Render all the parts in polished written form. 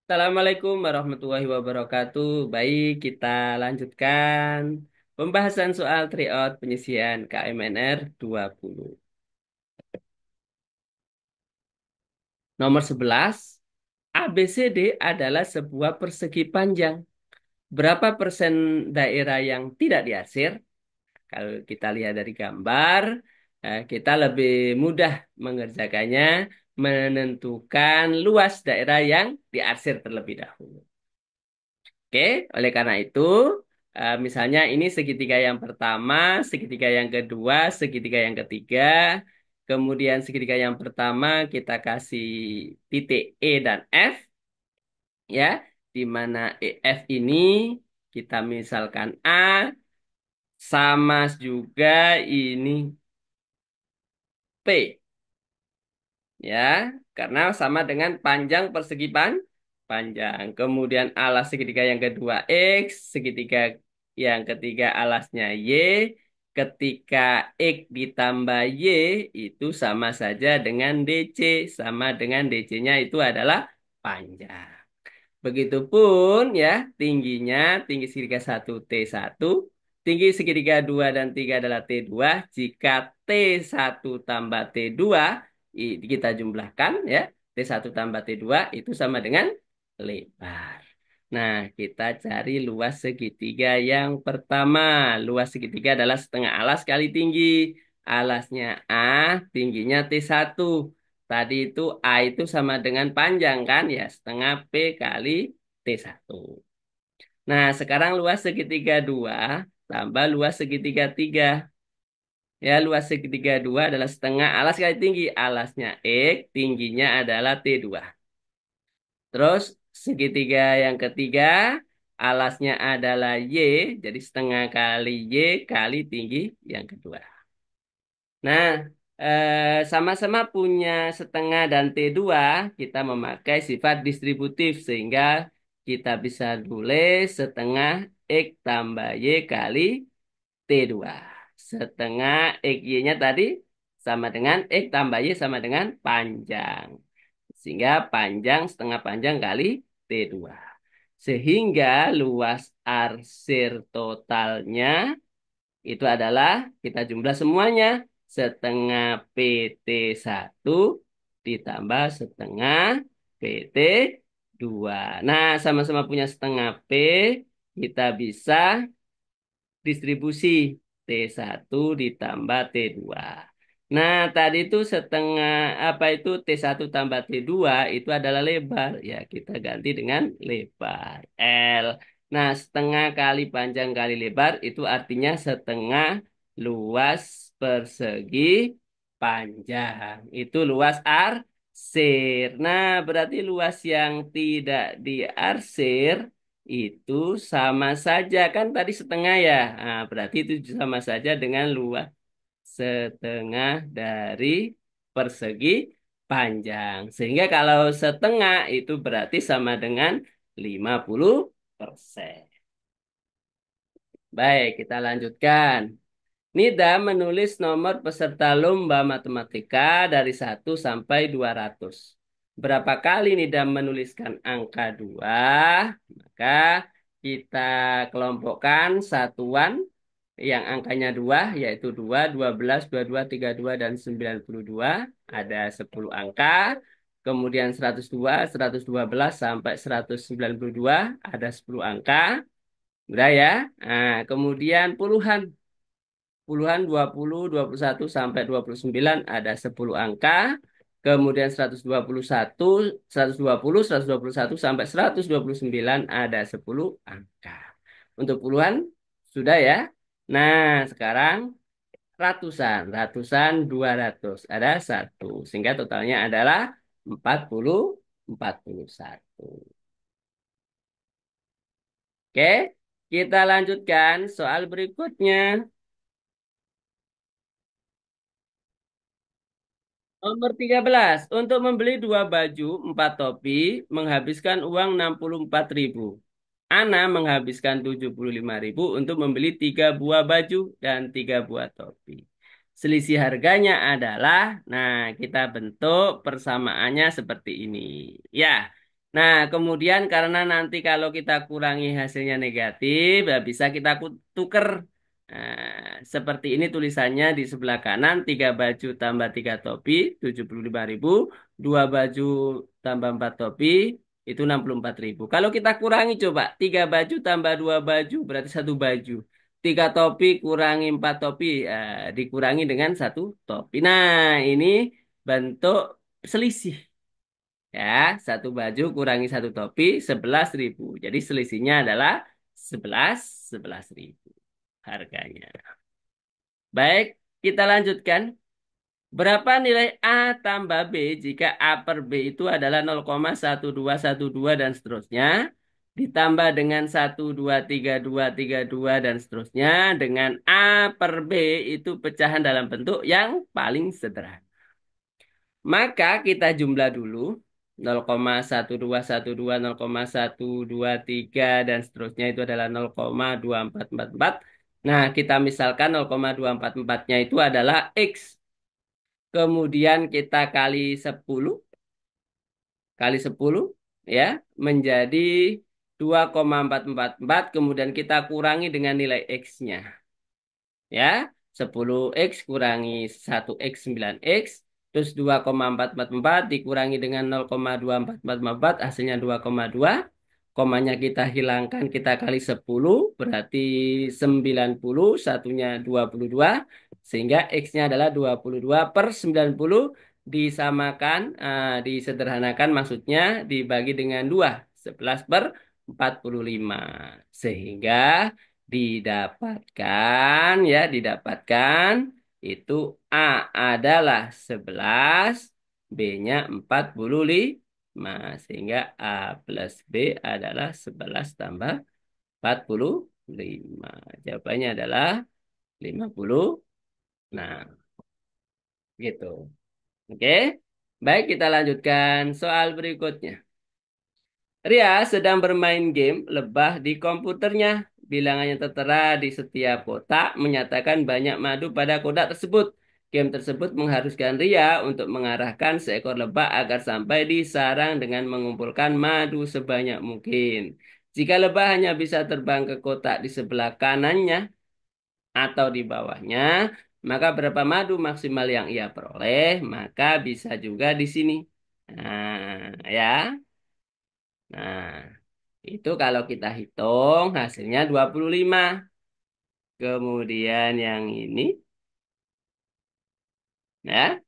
Assalamualaikum warahmatullahi wabarakatuh. Baik, kita lanjutkan pembahasan soal tryout penyisian KMNR 20. Nomor 11, ABCD adalah sebuah persegi panjang. Berapa persen daerah yang tidak diarsir? Kalau kita lihat dari gambar, kita lebih mudah mengerjakannya, menentukan luas daerah yang diarsir terlebih dahulu. Oke, oleh karena itu, misalnya ini segitiga yang pertama, segitiga yang kedua, segitiga yang ketiga, kemudian segitiga yang pertama kita kasih titik E dan F, ya, di mana F ini kita misalkan A, sama juga ini P. Ya, karena sama dengan panjang persegi panjang. Kemudian alas segitiga yang kedua X, segitiga yang ketiga alasnya Y, ketika X ditambah Y itu sama saja dengan DC, sama dengan DC-nya itu adalah panjang. Begitupun ya tingginya, tinggi segitiga satu T1, tinggi segitiga 2 dan 3 adalah T2. Jika T1 tambah T2 kita jumlahkan ya, T1 tambah T2 itu sama dengan lebar. Nah, kita cari luas segitiga yang pertama. Luas segitiga adalah setengah alas kali tinggi. Alasnya A, tingginya T1. Tadi itu A itu sama dengan panjang kan ya, setengah P kali T1. Nah, sekarang luas segitiga 2 tambah luas segitiga 3. Ya, luas segitiga 2 adalah setengah alas kali tinggi. Alasnya X, tingginya adalah T2. Terus segitiga yang ketiga, alasnya adalah Y, jadi setengah kali Y kali tinggi yang kedua. Nah, sama-sama punya setengah dan T2, kita memakai sifat distributif sehingga kita bisa tulis setengah X tambah Y kali T2. Setengah X Y-nya tadi sama dengan X tambah Y sama dengan panjang. Sehingga panjang setengah panjang kali T2. Sehingga luas arsir totalnya itu adalah kita jumlah semuanya setengah PT1 ditambah setengah PT2. Nah, sama-sama punya setengah P, kita bisa distribusi T1 ditambah T2. Nah, tadi itu setengah apa itu T1 tambah T2 itu adalah lebar. Ya, kita ganti dengan lebar L. Nah, setengah kali panjang kali lebar itu artinya setengah luas persegi panjang. Itu luas arsir. Nah, berarti luas yang tidak diarsir itu sama saja kan tadi setengah ya. Nah, berarti itu sama saja dengan luas setengah dari persegi panjang. Sehingga kalau setengah itu berarti sama dengan 50%. Baik, kita lanjutkan. Nida menulis nomor peserta lomba matematika dari 1 sampai 200. Berapa kali Nida menuliskan angka 2? Maka kita kelompokkan satuan yang angkanya 2, yaitu 2, 12, 22, 32, dan 92. Ada 10 angka. Kemudian 102, 112 sampai 192 ada 10 angka. Udah ya. Nah, kemudian puluhan. Puluhan 20, 21 sampai 29 ada 10 angka. Kemudian 121, 120, 121 sampai 129 ada 10 angka. Untuk puluhan sudah ya. Nah, sekarang ratusan, ratusan 200 ada satu. Sehingga totalnya adalah 40, 41. Oke, kita lanjutkan soal berikutnya. Nomor 13. Untuk membeli 2 baju, 4 topi, menghabiskan uang 64.000. Ana menghabiskan 75.000 untuk membeli 3 buah baju dan 3 buah topi. Selisih harganya adalah, nah kita bentuk persamaannya seperti ini. Ya, Nah, kemudian karena nanti kalau kita kurangi hasilnya negatif, ya bisa kita tuker. Nah, seperti ini tulisannya di sebelah kanan, 3 baju tambah 3 topi, 75.000, 2 baju tambah 4 topi, itu 64.000. Kalau kita kurangi coba, 3 baju tambah 2 baju, berarti 1 baju. 3 topi kurangi 4 topi, dikurangi dengan 1 topi. Nah, ini bentuk selisih. Ya, 1 baju kurangi 1 topi, 11.000. Jadi selisihnya adalah 11.000 harganya. Baik, kita lanjutkan. Berapa nilai A tambah B jika A per B itu adalah 0,1212 dan seterusnya, ditambah dengan 1, 2, 3, 2, 3, 2 dan seterusnya, dengan A per B itu pecahan dalam bentuk yang paling sederhana. Maka kita jumlah dulu 0,1212, 0,1223 dan seterusnya itu adalah 0,2444. Nah, kita misalkan 0,244-nya itu adalah X. Kemudian kita kali 10 ya menjadi 2,444. Kemudian kita kurangi dengan nilai X-nya. Ya, 10x kurangi 1x 9x, terus 2,444 dikurangi dengan 0,2444 hasilnya 2,2. Komanya kita hilangkan, kita kali 10 berarti 90, satunya 22, sehingga x-nya adalah 22 per 90 disamakan, disederhanakan maksudnya dibagi dengan 2, 11 per 45, sehingga didapatkan itu A adalah 11, B-nya 45, sehingga A plus B adalah 11 tambah 45. Jawabannya adalah 50. Nah, gitu. Oke. Baik, kita lanjutkan soal berikutnya. Ria sedang bermain game lebah di komputernya. Bilangannya tertera di setiap kotak menyatakan banyak madu pada kotak tersebut. Game tersebut mengharuskan Ria untuk mengarahkan seekor lebah agar sampai di sarang dengan mengumpulkan madu sebanyak mungkin. Jika lebah hanya bisa terbang ke kotak di sebelah kanannya atau di bawahnya, maka berapa madu maksimal yang ia peroleh? Maka bisa juga di sini. Nah, ya. Nah, itu kalau kita hitung hasilnya 25. Kemudian yang ini ya,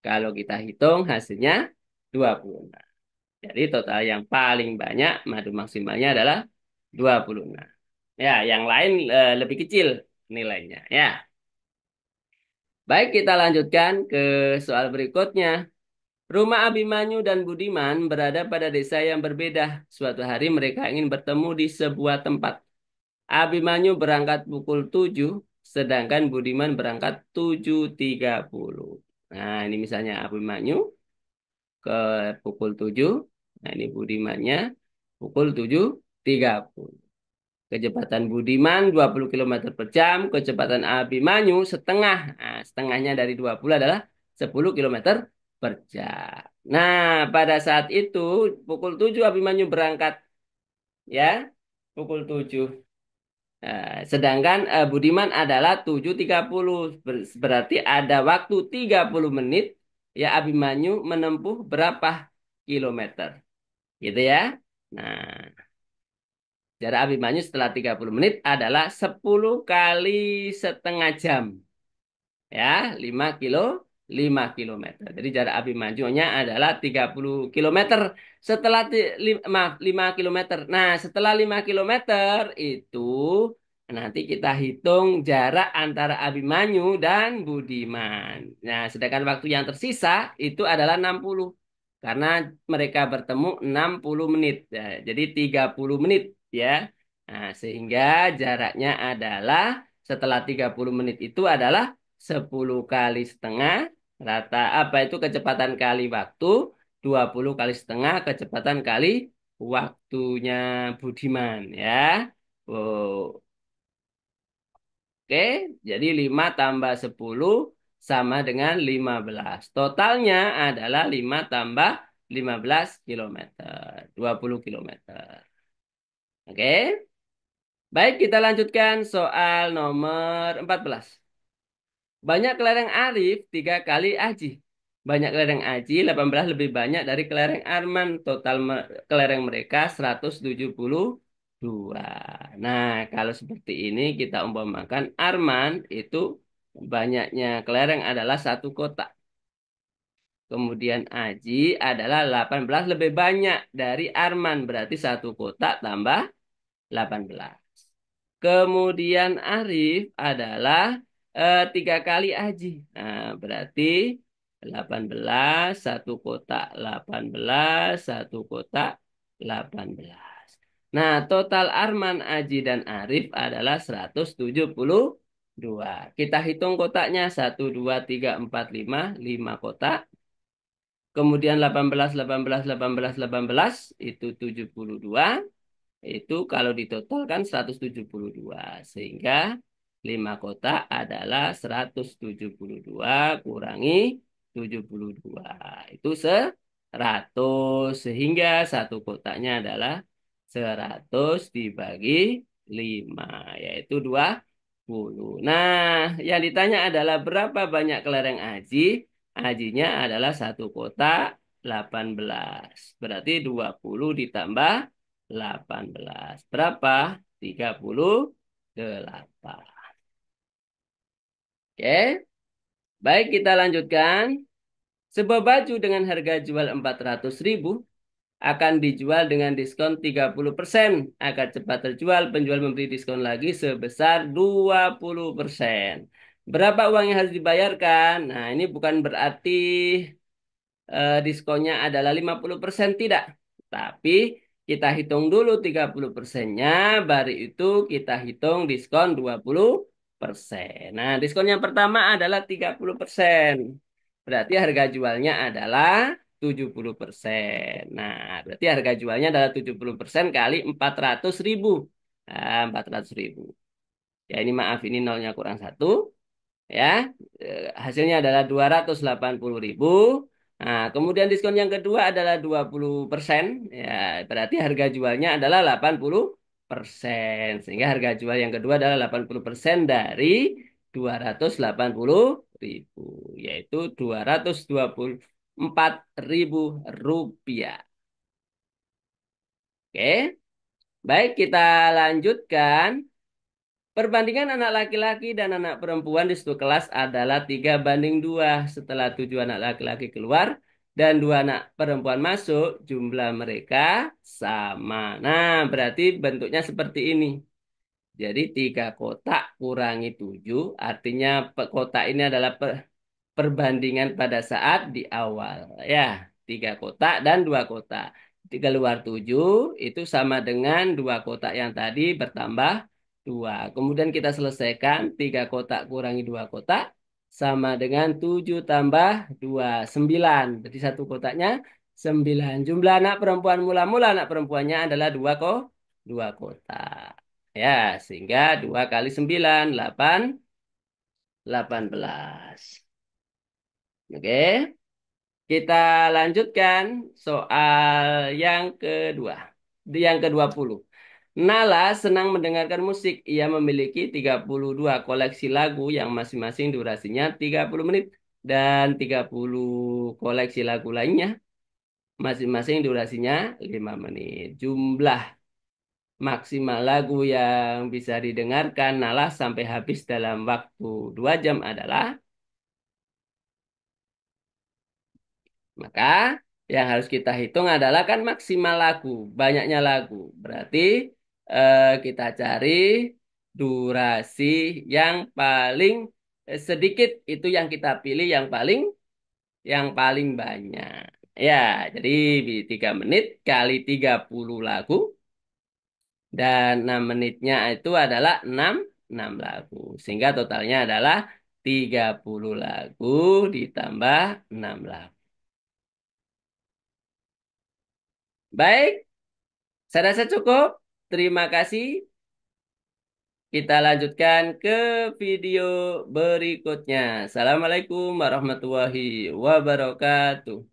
kalau kita hitung hasilnya 26. Jadi total yang paling banyak madu maksimalnya adalah 26. Ya, yang lain lebih kecil nilainya ya. Baik, kita lanjutkan ke soal berikutnya. Rumah Abimanyu dan Budiman berada pada desa yang berbeda. Suatu hari mereka ingin bertemu di sebuah tempat. Abimanyu berangkat pukul 7, sedangkan Budiman berangkat 7.30. Nah, ini misalnya Abimanyu ke pukul 7. Nah, ini Budimannya pukul 7.30. Kecepatan Budiman 20 kilometer per jam, kecepatan Abimanyu setengah. Nah, setengahnya dari 20 adalah 10 kilometer per jam. Nah, pada saat itu pukul 7 Abimanyu berangkat ya, pukul 7. Sedangkan Budiman adalah 7.30. Berarti ada waktu 30 menit ya Abimanyu menempuh berapa kilometer. Gitu ya. Nah, jarak Abimanyu setelah 30 menit adalah 10 kali setengah jam. Ya, 5 kilometer. Jadi jarak Abimanyu-nya adalah 30 kilometer. Setelah 5 kilometer. Nah, setelah 5 kilometer itu nanti kita hitung jarak antara Abimanyu dan Budiman. Nah, sedangkan waktu yang tersisa itu adalah 60. Karena mereka bertemu 60 menit. Ya, jadi 30 menit ya. Nah, sehingga jaraknya adalah setelah 30 menit itu adalah 10 kali setengah rata apa itu kecepatan kali waktu, 20 kali setengah kecepatan kali waktunya Budiman ya. Oh, oke, jadi 5 tambah 10 sama dengan 15. Totalnya adalah 5 tambah 15 kilometer, 20 kilometer. Oke. Baik, kita lanjutkan soal nomor 14. Banyak kelereng Arif 3 kali Aji. Banyak kelereng Aji 18 lebih banyak dari kelereng Arman. Total kelereng mereka 172. Nah, kalau seperti ini kita umpamakan Arman itu banyaknya kelereng adalah 1 kotak. Kemudian Aji adalah 18 lebih banyak dari Arman. Berarti 1 kotak tambah 18. Kemudian Arif adalah 3 kali Aji. Nah, berarti 18, 1 kotak 18, 1 kotak 18. Nah, total Arman, Aji, dan Arif adalah 172. Kita hitung kotaknya. 1, 2, 3, 4, 5. 5 kotak. Kemudian 18, 18, 18, 18 itu 72. Itu kalau ditotalkan 172. Sehingga 5 kotak adalah 172 kurangi 72. Itu 100. Sehingga 1 kotaknya adalah 100 dibagi 5. Yaitu 20. Nah, yang ditanya adalah berapa banyak kelereng Aji? Ajinya adalah 1 kotak 18. Berarti 20 ditambah 18. Berapa? 38. Oke. Baik, kita lanjutkan. Sebuah baju dengan harga jual 400.000 akan dijual dengan diskon 30%. Agar cepat terjual, penjual memberi diskon lagi sebesar 20%. Berapa uang yang harus dibayarkan? Nah, ini bukan berarti diskonnya adalah 50%, tidak. Tapi kita hitung dulu 30%-nya, baru itu kita hitung diskon 20%. Nah, diskon yang pertama adalah 30%. Berarti harga jualnya adalah 70%. Nah, berarti harga jualnya adalah 70% kali 400.000. Nah, 400.000. Ya, ini maaf, ini nolnya kurang 1. Ya, hasilnya adalah 280.000. Nah, kemudian diskon yang kedua adalah 20%. Ya, berarti harga jualnya adalah 80%. Sehingga harga jual yang kedua adalah 80% dari 280.000, yaitu 224.000 rupiah. Oke, baik, kita lanjutkan. Perbandingan anak laki-laki dan anak perempuan di satu kelas adalah 3:2. Setelah 7 anak laki-laki keluar dan 2 anak perempuan masuk, jumlah mereka sama. Nah, berarti bentuknya seperti ini. Jadi 3 kotak kurangi 7, artinya kotak ini adalah perbandingan pada saat di awal. Ya, 3 kotak dan 2 kotak. Keluar 7 itu sama dengan 2 kotak yang tadi bertambah 2. Kemudian kita selesaikan 3 kotak kurangi 2 kotak sama dengan 7 tambah 2, 9. Jadi 1 kotaknya 9. Jumlah anak perempuan mula-mula anak perempuannya adalah 2 kotak. Ya, sehingga 2 kali 9, 18. Oke. Kita lanjutkan soal yang kedua. Yang ke-20. Nala senang mendengarkan musik. Ia memiliki 32 koleksi lagu yang masing-masing durasinya 30 menit. Dan 30 koleksi lagu lainnya masing-masing durasinya 5 menit. Jumlah maksimal lagu yang bisa didengarkan Nala sampai habis dalam waktu 2 jam adalah. Maka yang harus kita hitung adalah kan maksimal lagu, banyaknya lagu. Berarti kita cari durasi yang paling sedikit, itu yang kita pilih yang paling banyak. Ya, jadi 3 menit kali 30 lagu dan 6 menitnya itu adalah 6 lagu. Sehingga totalnya adalah 30 lagu ditambah 6 lagu. Baik, saya rasa cukup. Terima kasih. Kita lanjutkan ke video berikutnya. Assalamualaikum warahmatullahi wabarakatuh.